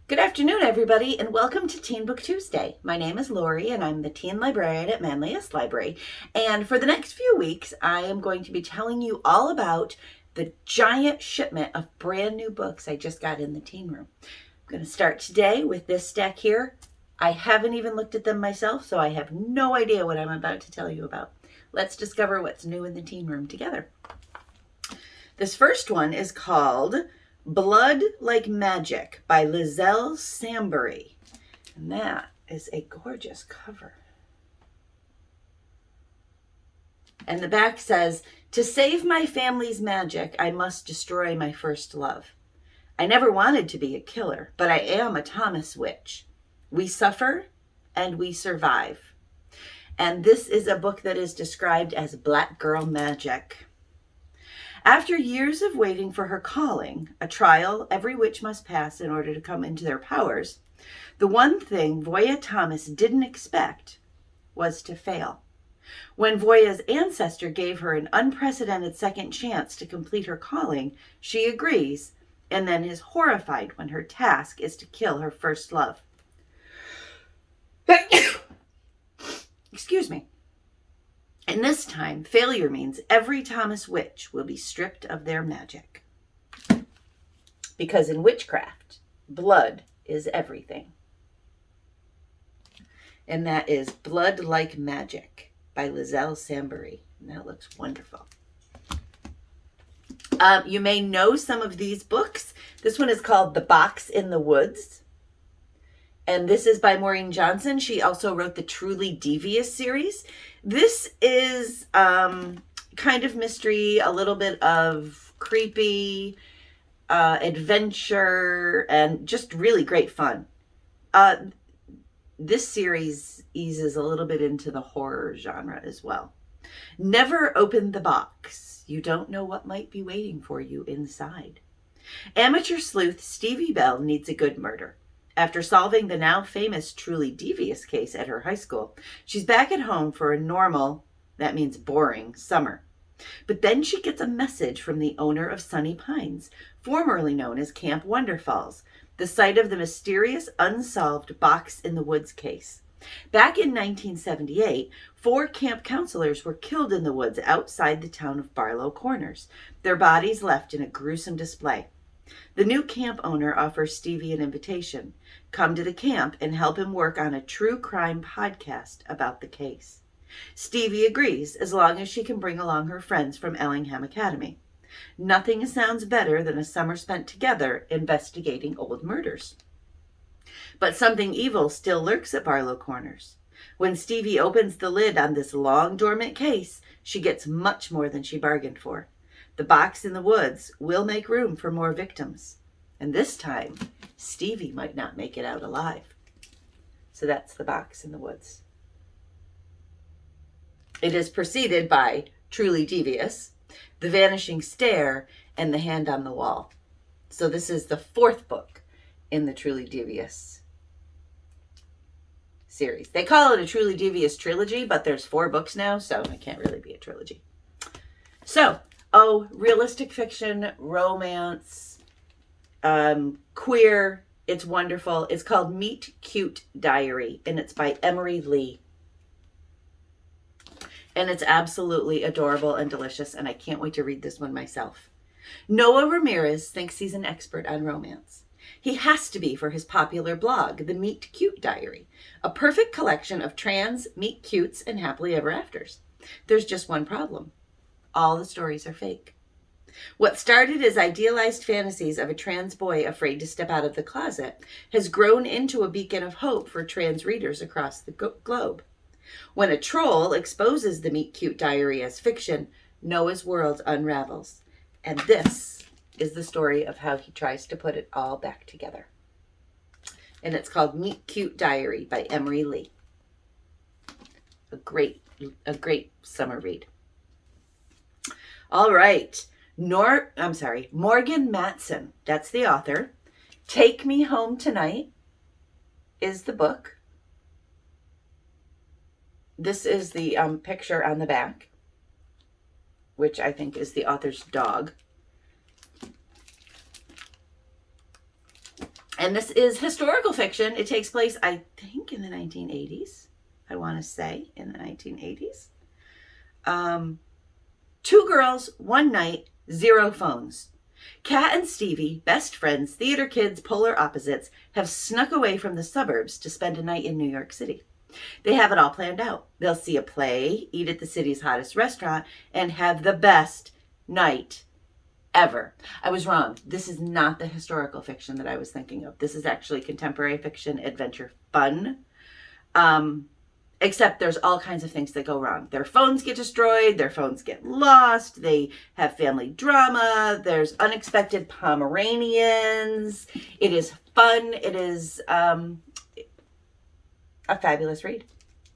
Good afternoon, everybody, and welcome to Teen Book Tuesday. My name is Lorie, and I'm the teen librarian at Manlius Library. And for the next few weeks, I am going to be telling you all about the giant shipment of brand new books I just got in the teen room. I'm going to start today with this stack here. I haven't even looked at them myself, so I have no idea what I'm about to tell you about. Let's discover what's new in the teen room together. This first one is called Blood Like Magic by Liesl Sambury. And that is a gorgeous cover. And the back says, "To save my family's magic, I must destroy my first love. I never wanted to be a killer, but I am a Thomas witch. We suffer and we survive." And this is a book that is described as black girl magic. After years of waiting for her calling, a trial every witch must pass in order to come into their powers, the one thing Voya Thomas didn't expect was to fail. When Voya's ancestor gave her an unprecedented second chance to complete her calling, she agrees, and then is horrified when her task is to kill her first love. Excuse me. And this time, failure means every Thomas witch will be stripped of their magic. Because in witchcraft, blood is everything. And that is Blood Like Magic by Liesl Sambury. And that looks wonderful. You may know some of these books. This one is called The Box in the Woods. And this is by Maureen Johnson. She also wrote the Truly Devious series. This is kind of mystery, a little bit of creepy, adventure, and just really great fun. This series eases a little bit into the horror genre as well. Never open the box. You don't know what might be waiting for you inside. Amateur sleuth Stevie Bell needs a good murder. After solving the now famous Truly Devious case at her high school, she's back at home for a normal, that means boring, summer. But then she gets a message from the owner of Sunny Pines, formerly known as Camp Wonderfalls, the site of the mysterious unsolved Box in the Woods case. Back in 1978, 4 camp counselors were killed in the woods outside the town of Barlow Corners, their bodies left in a gruesome display. The new camp owner offers Stevie an invitation. Come to the camp and help him work on a true crime podcast about the case. Stevie agrees as long as she can bring along her friends from Ellingham Academy. Nothing sounds better than a summer spent together investigating old murders. But something evil still lurks at Barlow Corners. When Stevie opens the lid on this long dormant case, she gets much more than she bargained for. The box in the woods will make room for more victims. And this time, Stevie might not make it out alive. So that's The Box in the Woods. It is preceded by Truly Devious, The Vanishing Stare, and The Hand on the Wall. So this is the 4th book in the Truly Devious series. They call it a Truly Devious trilogy, but there's 4 books now, so it can't really be a trilogy. So, realistic fiction, romance, queer. It's wonderful. It's called Meet Cute Diary, and it's by Emery Lee. And it's absolutely adorable and delicious, and I can't wait to read this one myself. Noah Ramirez thinks he's an expert on romance. He has to be for his popular blog, The Meet Cute Diary, a perfect collection of trans meet cutes and happily ever afters. There's just one problem. All the stories are fake. What started as idealized fantasies of a trans boy afraid to step out of the closet has grown into a beacon of hope for trans readers across the globe. When a troll exposes the Meet Cute Diary as fiction, Noah's world unravels. And this is the story of how he tries to put it all back together. And it's called Meet Cute Diary by Emery Lee. A great summer read. All right. Morgan Matson. That's the author. Take Me Home Tonight is the book. This is the picture on the back, which I think is the author's dog. And this is historical fiction. It takes place, I think, in the 1980s. I want to say in the 1980s. 2 girls, 1 night, 0 phones. Kat and Stevie, best friends, theater kids, polar opposites, have snuck away from the suburbs to spend a night in New York City. They have it all planned out. They'll see a play, eat at the city's hottest restaurant, and have the best night ever. I was wrong. This is not the historical fiction that I was thinking of. This is actually contemporary fiction, adventure fun. Except there's all kinds of things that go wrong. Their phones get destroyed. Their phones get lost. They have family drama. There's unexpected Pomeranians. It is fun. It is a fabulous read.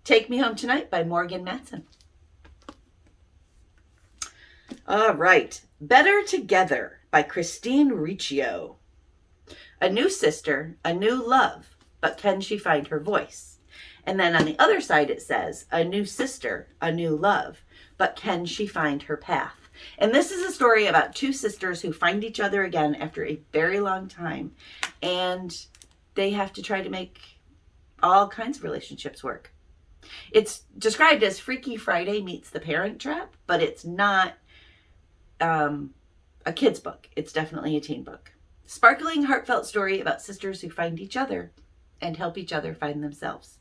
Take Me Home Tonight by Morgan Matson. All right. Better Together by Christine Riccio. A new sister, a new love, but can she find her voice? And then on the other side it says, a new sister, a new love, but can she find her path? And this is a story about 2 sisters who find each other again after a very long time. And they have to try to make all kinds of relationships work. It's described as Freaky Friday meets The Parent Trap, but it's not a kid's book. It's definitely a teen book. Sparkling, heartfelt story about sisters who find each other and help each other find themselves.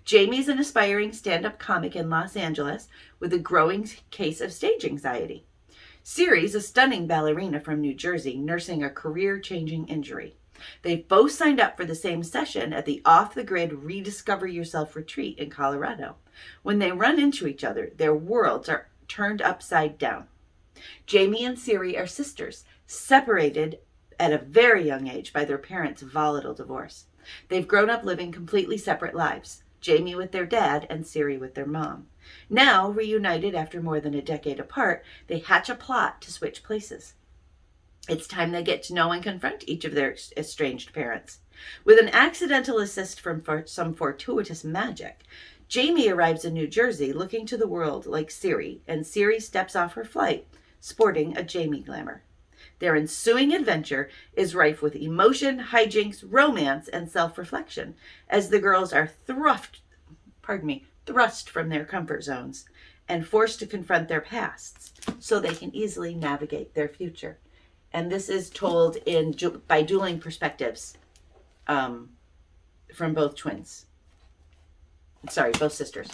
Jamie's an aspiring stand-up comic in Los Angeles with a growing case of stage anxiety. Siri's a stunning ballerina from New Jersey nursing a career-changing injury. They've both signed up for the same session at the off-the-grid Rediscover Yourself retreat in Colorado. When they run into each other, their worlds are turned upside down. Jamie and Siri are sisters, separated at a very young age by their parents' volatile divorce. They've grown up living completely separate lives. Jamie with their dad and Siri with their mom. Now, reunited after more than a decade apart, they hatch a plot to switch places. It's time they get to know and confront each of their estranged parents. With an accidental assist from some fortuitous magic, Jamie arrives in New Jersey looking to the world like Siri, and Siri steps off her flight, sporting a Jamie glamour. Their ensuing adventure is rife with emotion, hijinks, romance, and self-reflection as the girls are thrust from their comfort zones and forced to confront their pasts so they can easily navigate their future. And this is told by dueling perspectives from both sisters.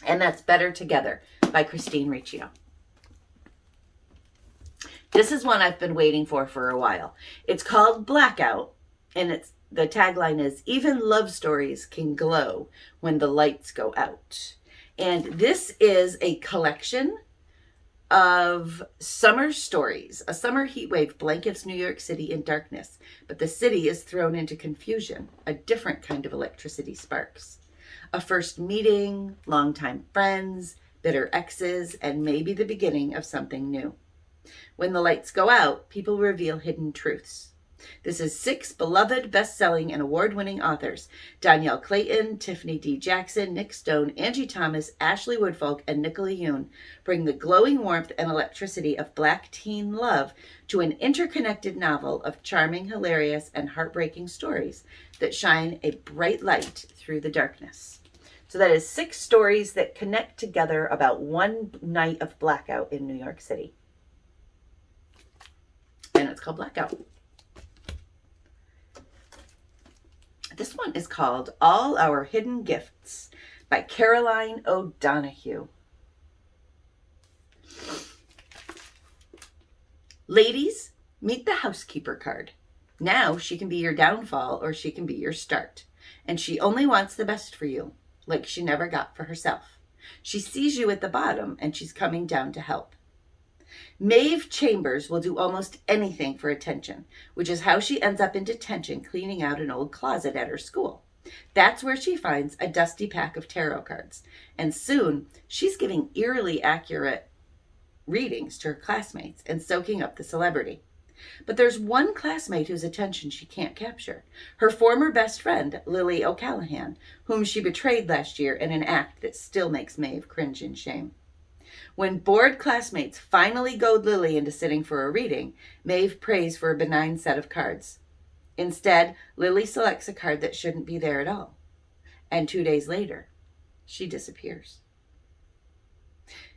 And that's Better Together by Christine Riccio. This is one I've been waiting for a while. It's called Blackout, and the tagline is, even love stories can glow when the lights go out. And this is a collection of summer stories. A summer heat wave blankets New York City in darkness, but the city is thrown into confusion. A different kind of electricity sparks. A first meeting, longtime friends, bitter exes, and maybe the beginning of something new. When the lights go out, people reveal hidden truths. This is 6 beloved, best-selling, and award-winning authors, Danielle Clayton, Tiffany D. Jackson, Nick Stone, Angie Thomas, Ashley Woodfolk, and Nicola Yoon, bring the glowing warmth and electricity of Black teen love to an interconnected novel of charming, hilarious, and heartbreaking stories that shine a bright light through the darkness. So that is 6 stories that connect together about one night of blackout in New York City. And it's called Blackout. This one is called All Our Hidden Gifts by Caroline O'Donoghue. Ladies, meet the housekeeper card. Now she can be your downfall or she can be your start. And she only wants the best for you, like she never got for herself. She sees you at the bottom and she's coming down to help. Maeve Chambers will do almost anything for attention, which is how she ends up in detention cleaning out an old closet at her school. That's where she finds a dusty pack of tarot cards, and soon she's giving eerily accurate readings to her classmates and soaking up the celebrity. But there's one classmate whose attention she can't capture, her former best friend, Lily O'Callahan, whom she betrayed last year in an act that still makes Maeve cringe in shame. When bored classmates finally goad Lily into sitting for a reading, Maeve prays for a benign set of cards. Instead, Lily selects a card that shouldn't be there at all. And 2 days later, she disappears.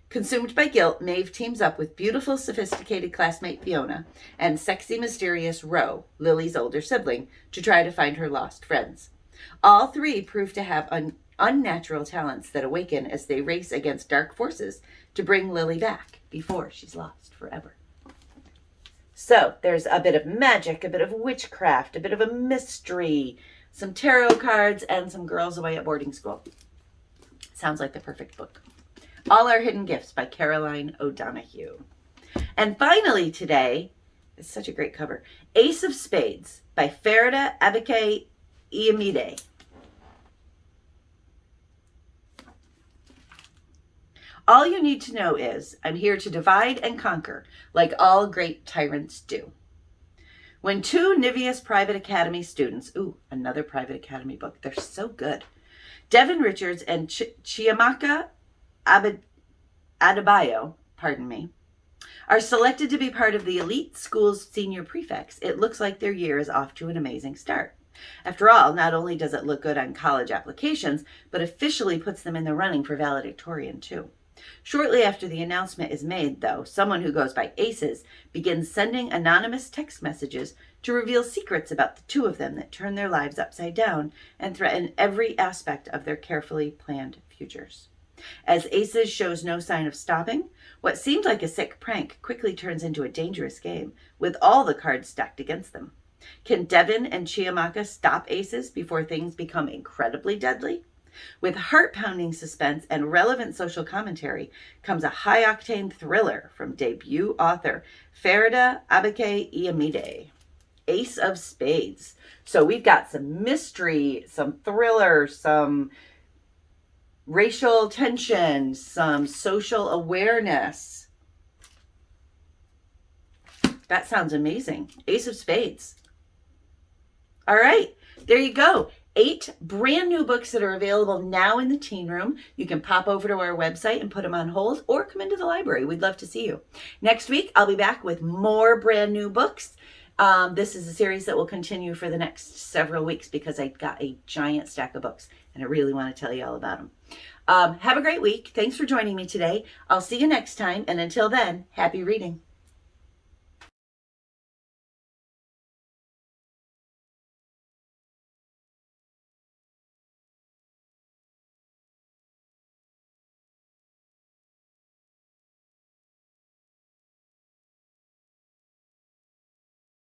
Consumed by guilt, Maeve teams up with beautiful, sophisticated classmate Fiona and sexy, mysterious Ro, Lily's older sibling, to try to find her lost friends. All three prove to have unnatural talents that awaken as they race against dark forces to bring Lily back before she's lost forever. So there's a bit of magic, a bit of witchcraft, a bit of a mystery, some tarot cards, and some girls away at boarding school. Sounds like the perfect book. All Our Hidden Gifts by Caroline O'Donoghue. And finally today, it's such a great cover, Ace of Spades by Farida Abike Iamide. All you need to know is, I'm here to divide and conquer, like all great tyrants do. When two Niveus Private Academy students, another Private Academy book, they're so good, Devin Richards and Chiamaka Adebayo, are selected to be part of the elite school's senior prefects, it looks like their year is off to an amazing start. After all, not only does it look good on college applications, but officially puts them in the running for valedictorian too. Shortly after the announcement is made, though, someone who goes by Aces begins sending anonymous text messages to reveal secrets about the two of them that turn their lives upside down and threaten every aspect of their carefully planned futures. As Aces shows no sign of stopping, what seemed like a sick prank quickly turns into a dangerous game, with all the cards stacked against them. Can Devin and Chiamaka stop Aces before things become incredibly deadly? With heart-pounding suspense and relevant social commentary comes a high-octane thriller from debut author Farida Abike Iamide, Ace of Spades. So we've got some mystery, some thriller, some racial tension, some social awareness. That sounds amazing. Ace of Spades. All right, there you go. 8 brand new books that are available now in the teen room. You can pop over to our website and put them on hold or come into the library. We'd love to see you. Next week, I'll be back with more brand new books. This is a series that will continue for the next several weeks because I got a giant stack of books and I really want to tell you all about them. Have a great week. Thanks for joining me today. I'll see you next time. And until then, happy reading.